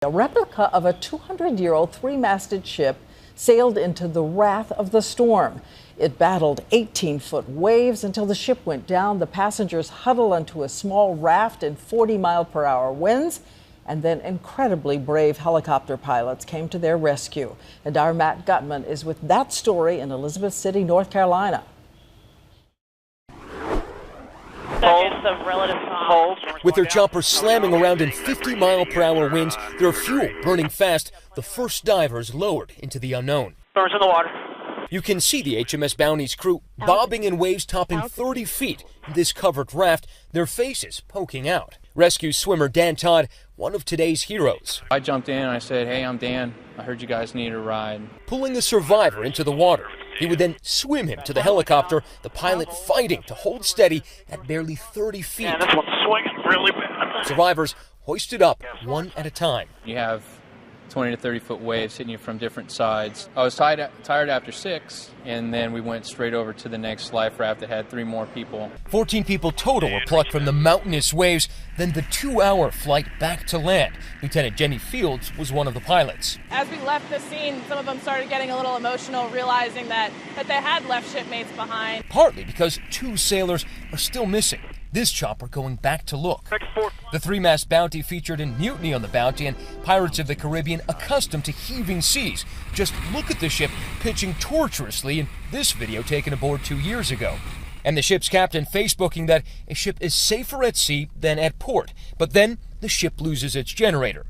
A replica of a 200-year-old three-masted ship sailed into the wrath of the storm. It battled 18-foot waves until the ship went down. The passengers huddled onto a small raft in 40-mile-per-hour winds, and then incredibly brave helicopter pilots came to their rescue. And our Matt Gutman is with that story in Elizabeth City, North Carolina. With their choppers slamming around in 50-mile-per-hour winds, their fuel burning fast, the first divers lowered into the unknown. Burns in the water. You can see the HMS Bounty's crew bobbing in waves topping 30 feet in this covered raft, their faces poking out. Rescue swimmer Dan Todd, one of today's heroes. I jumped in and I said, "Hey, I'm Dan. I heard you guys need a ride." Pulling the survivor into the water. He would then swim him to the helicopter, the pilot fighting to hold steady at barely 30 feet. Yeah, this one's swinging really bad. Survivors hoisted up one at a time. You have 20 to 30 foot waves hitting you from different sides. I was tired after 6, and then we went straight over to the next life raft that had 3 more people. 14 people total were plucked from the mountainous waves, then the 2-hour flight back to land. Lieutenant Jenny Fields was one of the pilots. As we left the scene, some of them started getting a little emotional, realizing that they had left shipmates behind. Partly because 2 sailors are still missing. This chopper going back to look. The three-mast Bounty featured in Mutiny on the Bounty and Pirates of the Caribbean, accustomed to heaving seas. Just look at the ship pitching tortuously in this video taken aboard 2 years ago. And the ship's captain Facebooking that a ship is safer at sea than at port. But then the ship loses its generator.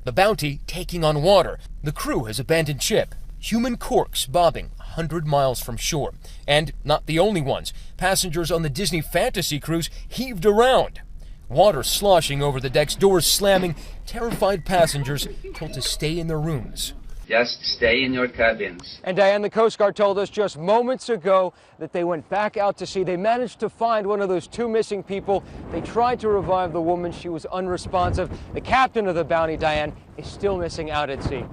The Bounty taking on water. The crew has abandoned ship. Human corks bobbing 100 miles from shore. And not the only ones. Passengers on the Disney Fantasy cruise heaved around. Water sloshing over the decks, doors slamming. Terrified passengers told to stay in their rooms. Just stay in your cabins. And Diane, the Coast Guard told us just moments ago that they went back out to sea. They managed to find one of those 2 missing people. They tried to revive the woman. She was unresponsive. The captain of the Bounty, Diane, is still missing out at sea.